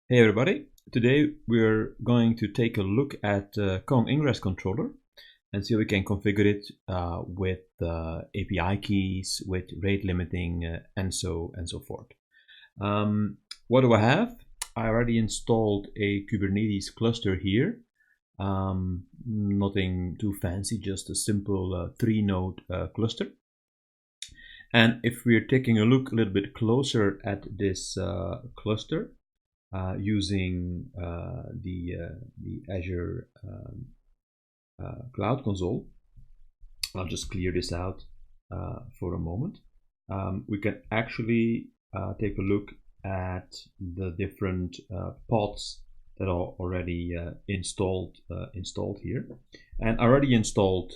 Hey everybody, today we're going to take a look at Kong Ingress Controller and see how we can configure it with API keys, with rate limiting and so forth. What do I have? I already installed a Kubernetes cluster here. Nothing too fancy, just a simple 3-node cluster. And if we're taking a look a little bit closer at this cluster, using the Azure Cloud Console. I'll just clear this out for a moment. We can actually take a look at the different pods that are already installed here, and I already installed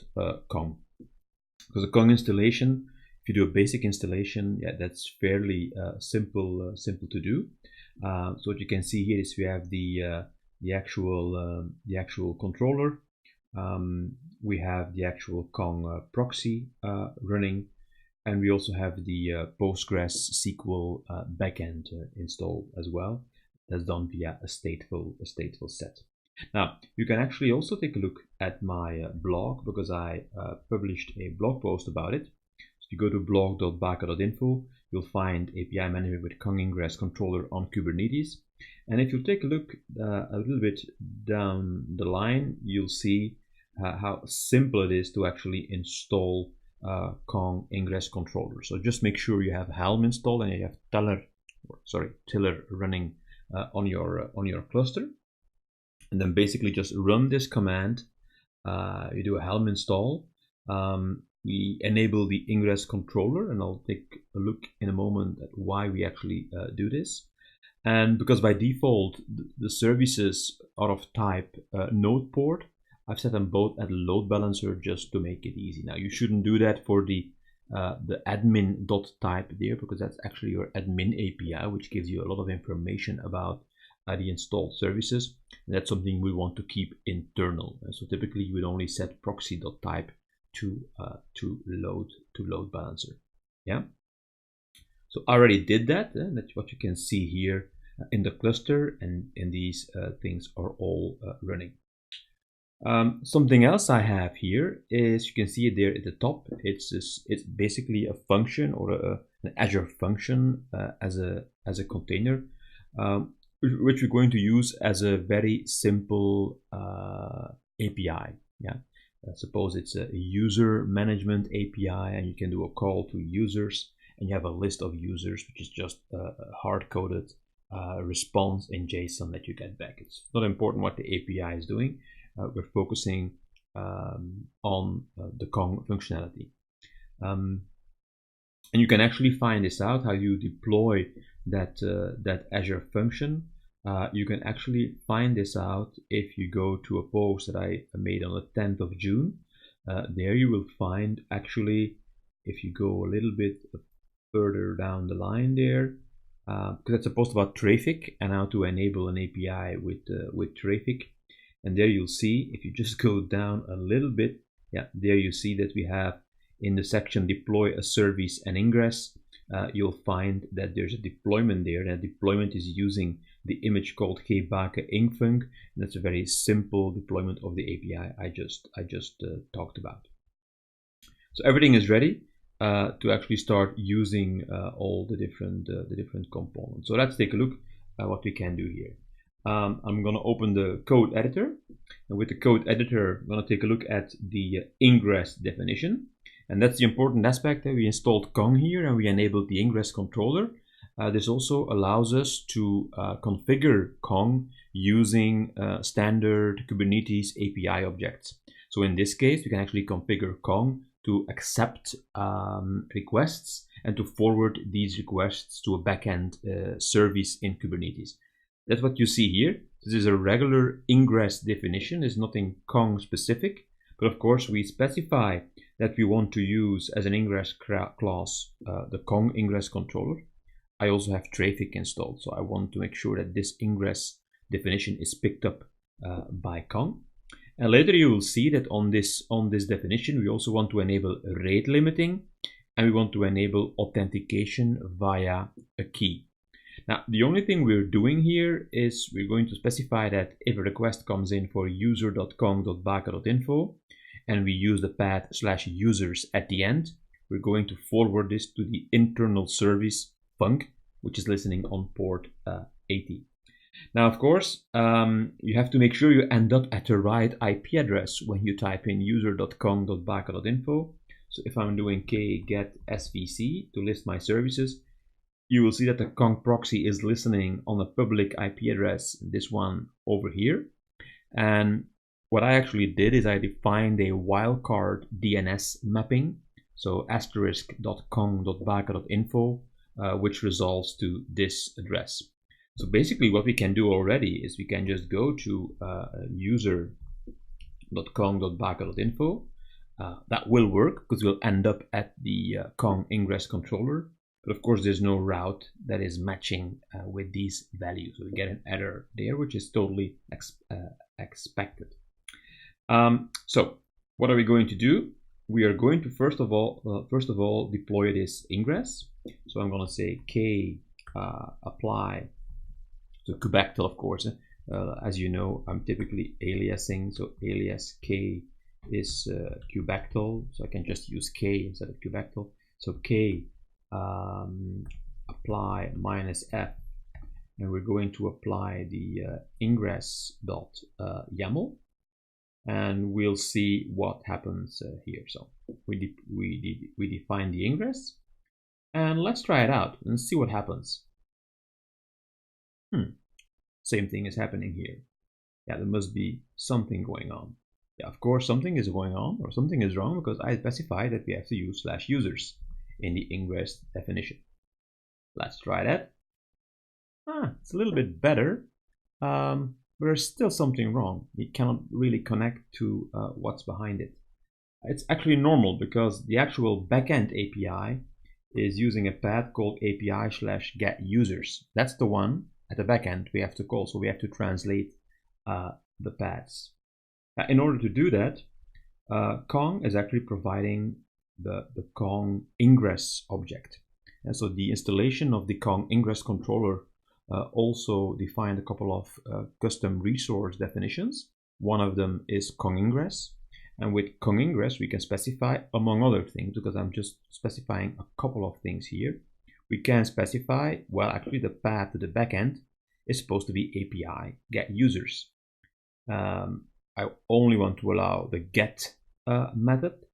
Kong. Because the Kong installation, if you do a basic installation, yeah, that's fairly simple to do. So what you can see here is we have the actual controller. We have the actual Kong proxy running, and we also have the Postgres SQL backend installed as well. That's done via a stateful set. Now you can actually also take a look at my blog, because I published a blog post about it. So if you go to blog.baka.info, you'll find API management with Kong Ingress Controller on Kubernetes. And if you take a look a little bit down the line, you'll see how simple it is to actually install Kong Ingress Controller. So just make sure you have Helm installed and you have Tiller running on your cluster. And then basically just run this command. You do a Helm install. We enable the Ingress Controller, and I'll take a look in a moment at why we actually do this. And because by default the services are of type node port, I've set them both at load balancer just to make it easy. Now you shouldn't do that for the admin.type there, because that's actually your admin API, which gives you a lot of information about the installed services. And that's something we want to keep internal. So typically you would only set proxy.type to load balancer. Yeah. So I already did that. That's what you can see here in the cluster, and these things are all running. Something else I have here is, you can see it there at the top. It's basically a function, or an Azure function as a container, which we're going to use as a very simple API. Yeah. Suppose it's a user management API, and you can do a call to users, and you have a list of users, which is just a hard-coded response in JSON that you get back. It's not important what the API is doing. We're focusing on the Kong functionality. And you can actually find this out, how you deploy that Azure function. You can actually find this out if you go to a post that I made on the 10th of June. There you will find, actually, if you go a little bit further down the line there, because it's a post about Traffic and how to enable an API with Traffic. And there you'll see, if you just go down a little bit, yeah, there you see that we have in the section deploy a service and ingress. You'll find that there's a deployment there. That deployment is using the image called kbaka ingfunc. That's a very simple deployment of the API I just talked about. So everything is ready to actually start using all the different components. So let's take a look at what we can do here. I'm going to open the code editor, and with the code editor, I'm going to take a look at the ingress definition. And that's the important aspect. We installed Kong here, and we enabled the Ingress Controller. This also allows us to configure Kong using standard Kubernetes API objects. So in this case, we can actually configure Kong to accept requests and to forward these requests to a backend service in Kubernetes. That's what you see here. This is a regular ingress definition. It's nothing Kong specific, but of course we specify that we want to use as an ingress class the Kong Ingress Controller. I also have Traffic installed, so I want to make sure that this ingress definition is picked up by Kong. And later you will see that on this definition, we also want to enable rate limiting, and we want to enable authentication via a key. Now, the only thing we're doing here is we're going to specify that if a request comes in for user.kong.baka.info and we use the path /users at the end, we're going to forward this to the internal service func, which is listening on port 80. Now, of course, you have to make sure you end up at the right IP address when you type in user.kong.baka.info. So if I'm doing get svc to list my services, you will see that the Kong proxy is listening on a public IP address, this one over here. And what I actually did is I defined a wildcard DNS mapping, so *.kong.baka.info, which resolves to this address. So basically what we can do already is we can just go to user.kong.baka.info. That will work because we'll end up at the Kong Ingress Controller. But of course, there's no route that is matching with these values. So we get an error there, which is totally expected. So what are we going to do? We are going to first of all deploy this ingress. So I'm going to say k apply to kubectl, of course. As you know, I'm typically aliasing, so alias k is kubectl, so I can just use k instead of kubectl. So k apply -f, and we're going to apply the ingress.yaml, and we'll see what happens here. So we define the ingress, and let's try it out and see what happens. Same thing is happening here. Yeah, there must be something going on. Yeah, of course something is going on, or something is wrong, because I specified that we have to use /users in the ingress definition. Let's try that. It's a little bit better, but there's still something wrong. It cannot really connect to what's behind it. It's actually normal because the actual backend API is using a path called API/getUsers. That's the one at the backend we have to call, so we have to translate the paths. In order to do that, Kong is actually providing the Kong ingress object. And so the installation of the Kong Ingress Controller also defined a couple of custom resource definitions. One of them is Kong Ingress. And with Kong Ingress, we can specify, among other things, because I'm just specifying a couple of things here, we can specify, well, actually the path to the backend is supposed to be API get users. I only want to allow the get method,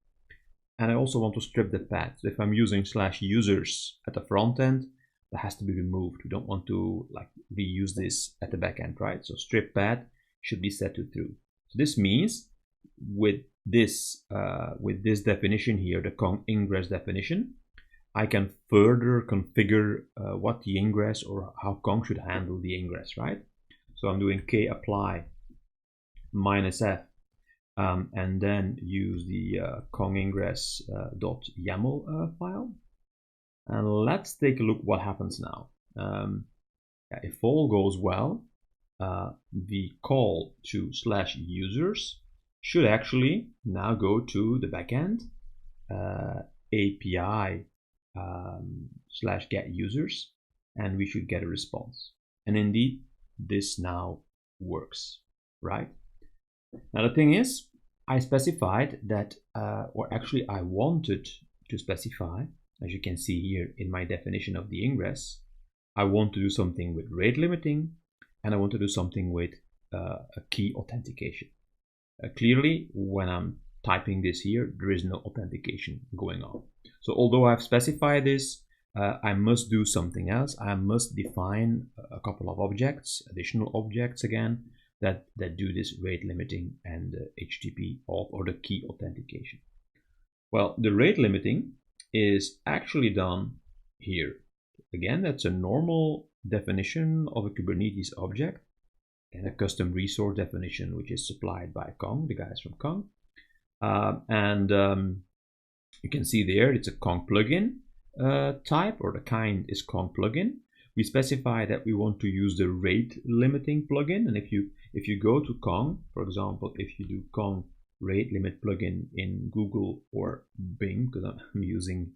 and I also want to strip the path. So if I'm using /users at the front end, that has to be removed. We don't want to reuse this at the back end, right? So strip path should be set to true. So this means with this definition here, the Kong ingress definition, I can further configure what the ingress or how Kong should handle the ingress, right? So I'm doing k apply -f, and then use the Kong ingress .yaml file. And let's take a look what happens now. If all goes well, the call to /users should actually now go to the backend API /getUsers, and we should get a response. And indeed, this now works, right? Now the thing is, I specified that, or actually I wanted to specify, as you can see here in my definition of the ingress, I want to do something with rate limiting, and I want to do something with a key authentication. Clearly, when I'm typing this here, there is no authentication going on. So although I've specified this, I must do something else. I must define a couple of objects, additional objects again, that do this rate limiting and HTTP auth or the key authentication. Well, the rate limiting is actually done here. Again, that's a normal definition of a Kubernetes object and a custom resource definition, which is supplied by Kong, the guys from Kong. You can see there it's a Kong plugin type, or the kind is Kong plugin. We specify that we want to use the rate limiting plugin, and if you go to Kong, for example, if you do Kong rate limit plugin in Google or Bing, because I'm using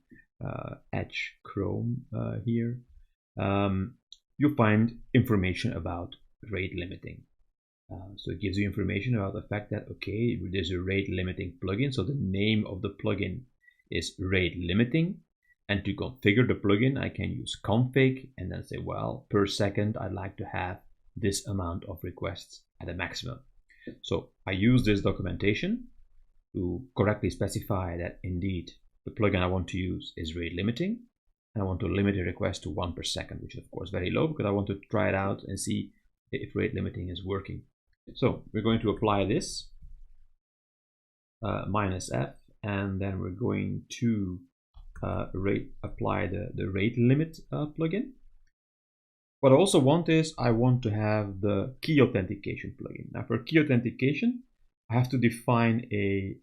Edge Chrome here, you find information about rate limiting. So it gives you information about the fact that, okay, there's a rate limiting plugin. So the name of the plugin is rate limiting. And to configure the plugin, I can use config and then say, well, per second, I'd like to have this amount of requests at a maximum. So I use this documentation to correctly specify that indeed the plugin I want to use is rate limiting. And I want to limit the request to 1 per second, which is of course very low because I want to try it out and see if rate limiting is working. So we're going to apply this -f, and then we're going to apply the rate limit plugin. What I also want is I want to have the key authentication plugin. Now for key authentication, I have to define a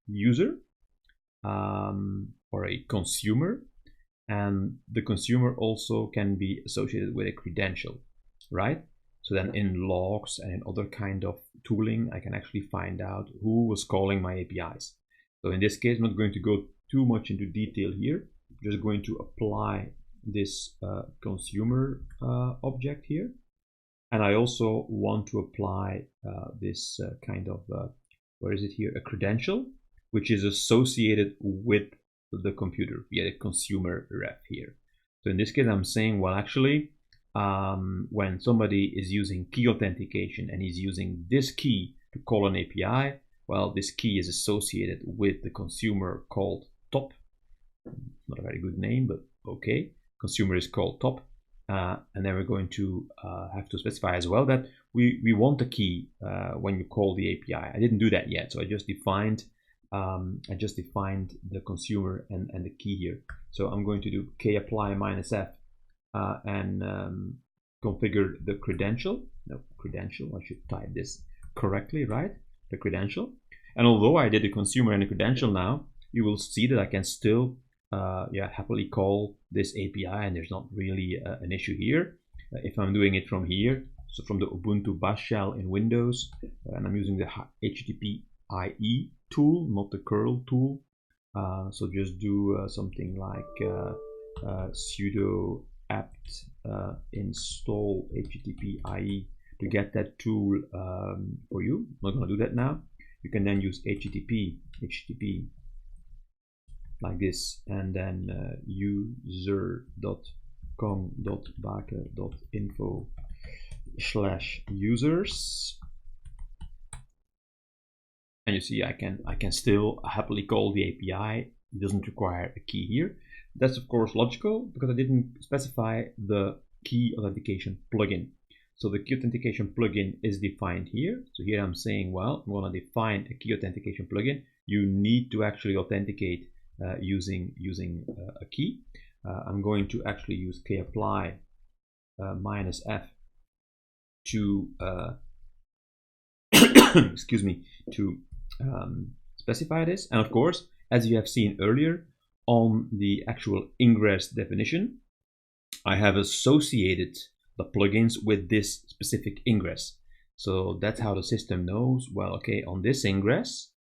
user or a consumer, and the consumer also can be associated with a credential, right? So then in logs and in other kind of tooling, I can actually find out who was calling my APIs. So in this case, I'm not going to go too much into detail here. I'm just going to apply this consumer object here. And I also want to apply this kind of, where is it here? A credential, which is associated with the computer via the consumer ref here. So in this case, I'm saying, well, actually, when somebody is using key authentication and he's using this key to call an API, well, this key is associated with the consumer called top. Not a very good name, but okay. Consumer is called top. And then we're going to have to specify as well that we want the key when you call the API. I didn't do that yet, so I just defined the consumer and the key here. So I'm going to do kapply -f and configure the credential. No, credential, I should type this correctly, right? The credential. And although I did the consumer and the credential now, you will see that I can still happily call this API, and there's not really an issue here. If I'm doing it from here, so from the Ubuntu Bash shell in Windows, and I'm using the HTTP IE tool, not the curl tool. So just do something like sudo apt install HTTP IE to get that tool for you. I'm not going to do that now. You can then use HTTP like this, and then user.com.bake.info/users. And you see I can still happily call the API. It doesn't require a key here. That's of course logical because I didn't specify the key authentication plugin. So the key authentication plugin is defined here. So here I'm saying, well, I'm going to define a key authentication plugin. You need to actually authenticate using a key. I'm going to actually use kapply -f to excuse me, to specify this. And of course, as you have seen earlier on the actual ingress definition, I have associated the plugins with this specific ingress. So that's how the system knows, well, okay, on this ingress,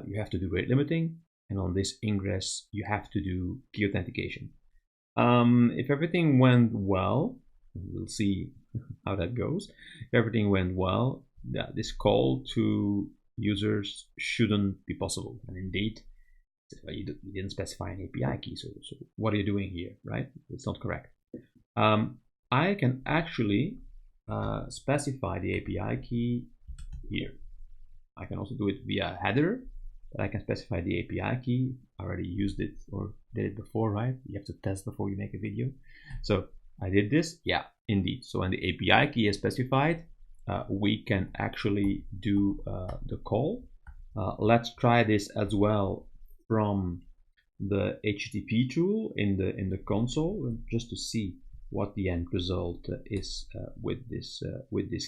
you have to do rate limiting, and on this ingress, you have to do key authentication. If everything went well, we'll see how that goes. If everything went well, this call to users shouldn't be possible. And indeed, you didn't specify an API key, so what are you doing here, right? It's not correct. I can actually specify the API key here. I can also do it via header, but I can specify the API key. I already used it or did it before, right? You have to test before you make a video. So I did this, yeah, indeed. So when the API key is specified, we can actually do the call. Let's try this as well from the HTTP tool in the console, just to see what the end result is with this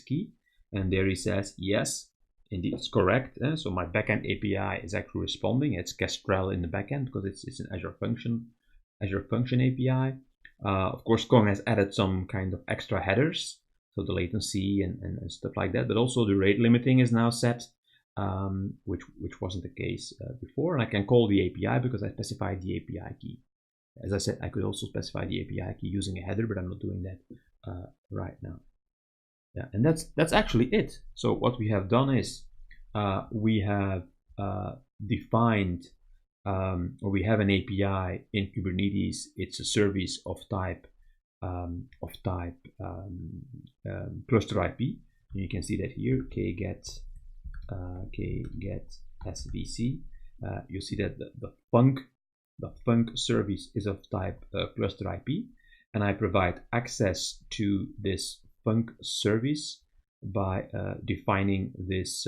key. And there he says, yes, indeed, it's correct. So my backend API is actually responding. It's Kestrel in the backend because it's an Azure Function API. Of course, Kong has added some kind of extra headers, so the latency and stuff like that. But also the rate limiting is now set, which wasn't the case before. And I can call the API because I specified the API key. As I said, I could also specify the API key using a header, but I'm not doing that right now. Yeah, and that's actually it. So what we have done is we have defined or we have an API in Kubernetes. It's a service of type cluster IP. And you can see that here, kget svc. You see that the func service is of type cluster IP, and I provide access to this func service by defining this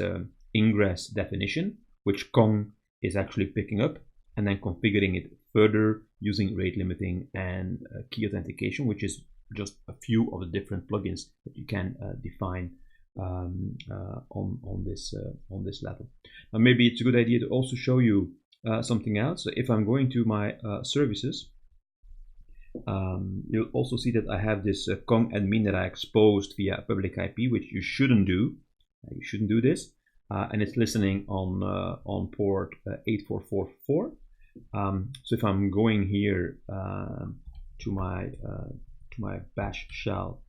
ingress definition, which Kong is actually picking up, and then configuring it further using rate limiting and key authentication, which is just a few of the different plugins that you can define on this level. Now, maybe it's a good idea to also show you something else. So if I'm going to my services, you'll also see that I have this Kong admin that I exposed via public IP, which you shouldn't do. You shouldn't do this, and it's listening on port 8444. So if I'm going here to my bash shell,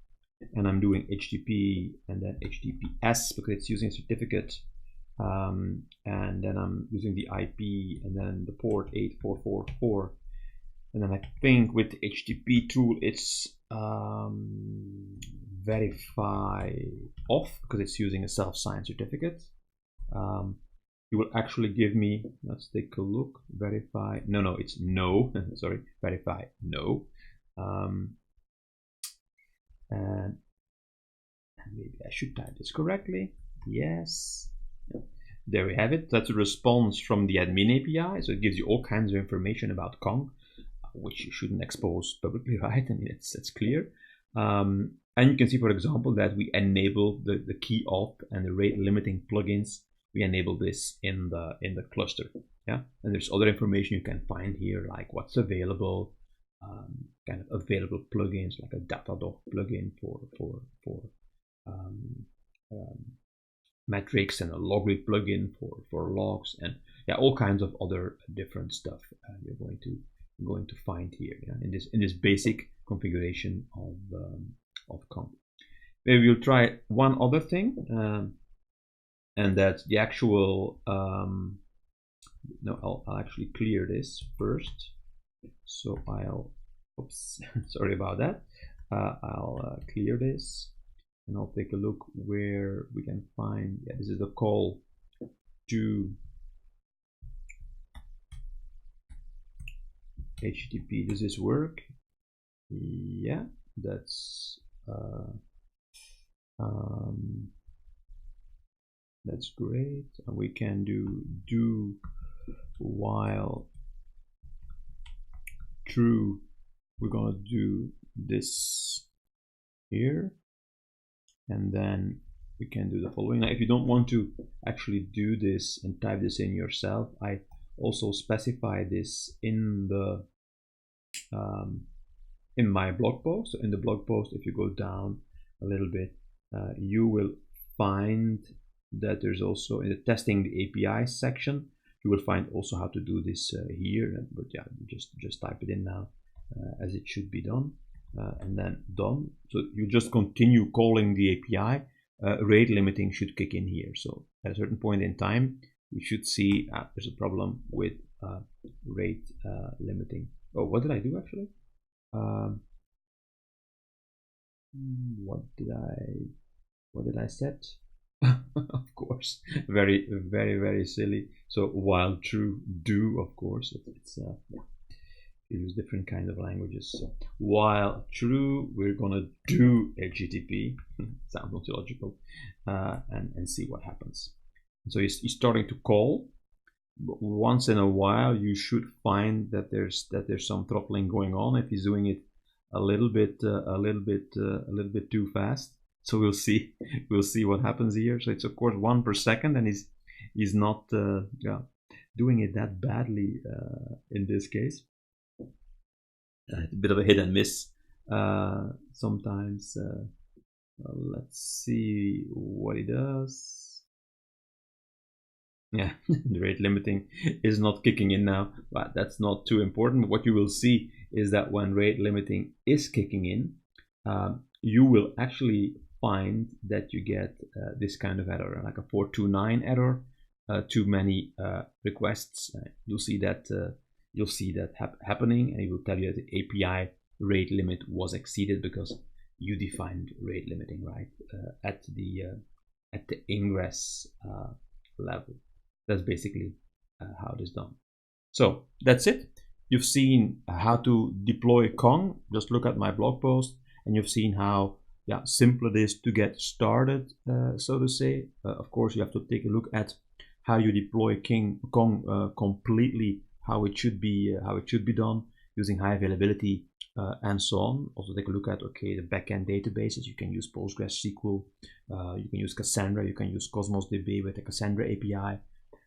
and I'm doing HTTP and then HTTPS because it's using a certificate, and then I'm using the IP and then the port 8444, and then I think with the HTTP tool it's verify off because it's using a self-signed certificate. It will actually give me, let's take a look, verify, no, it's no, sorry, verify no. And maybe I should type this correctly. Yes. There we have it. That's a response from the admin API. So it gives you all kinds of information about Kong, which you shouldn't expose publicly, right? I mean, it's clear. And you can see, for example, that we enable the key op and the rate limiting plugins. We enable this in the cluster. Yeah. And there's other information you can find here, like what's available. Kind of available plugins like a Datadog plugin for metrics, and a logly plugin for logs, and yeah, all kinds of other different stuff you're going to find here, yeah, in this basic configuration of Kong. Maybe we'll try one other thing, and that's the actual. No, I'll actually clear this first. So oops, sorry about that. I'll clear this, and I'll take a look where we can find, yeah, this is the call to HTTP. Does this work? Yeah, that's great. And we can do while true. We're gonna do this here, and then we can do the following. Now, if you don't want to actually do this and type this in yourself, I also specify this in the in my blog post. So in the blog post, if you go down a little bit, you will find that there's also in the testing the API section, you will find also how to do this here. But yeah, just type it in now as it should be done, and then done. So you just continue calling the API. Rate limiting should kick in here. So at a certain point in time, we should see there's a problem with rate limiting. Oh, what did I do actually? What did I set? Of course, very silly. So while true, do, of course. It's yeah. You use different kinds of languages. So while true, we're gonna do HTTP. Sounds not logical, and see what happens. So he's starting to call. But once in a while, you should find that there's some throttling going on if he's doing it a little bit too fast. So we'll see what happens here. So it's of course 1 per second, and he's not doing it that badly in this case. A bit of a hit and miss sometimes. Let's see what he does. Yeah, the rate limiting is not kicking in now, but that's not too important. What you will see is that when rate limiting is kicking in, you will actually find that you get this kind of error, like a 429 error, too many requests. You'll see that happening, and it will tell you that the API rate limit was exceeded because you defined rate limiting right at the ingress level. That's basically how it is done. So that's it. You've seen how to deploy Kong. Just look at my blog post, and you've seen how simple it is to get started, so to say. Of course, you have to take a look at how you deploy Kong completely, how it should be done using high availability and so on. Also take a look at the backend databases. You can use PostgreSQL, you can use Cassandra, you can use Cosmos DB with the Cassandra API,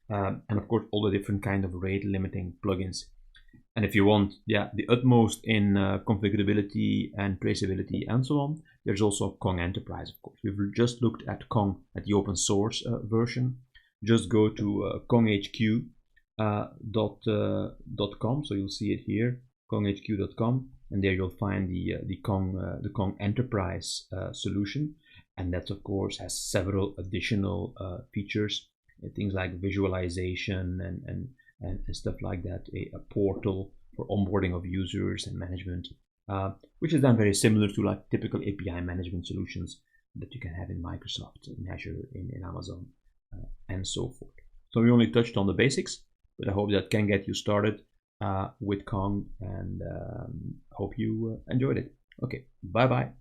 and of course all the different kind of rate limiting plugins. And if you want the utmost in configurability and traceability and so on, there's also Kong Enterprise, of course. We've just looked at Kong at the open source version. Just go to konghq.com, so you'll see it here, konghq.com, and there you'll find the Kong Enterprise solution, and that of course has several additional features, things like visualization and stuff like that, a portal for onboarding of users and management, which is done very similar to like typical API management solutions that you can have in Microsoft, in Azure, in Amazon, and so forth. So we only touched on the basics, but I hope that can get you started with Kong, and hope you enjoyed it. Okay, bye bye.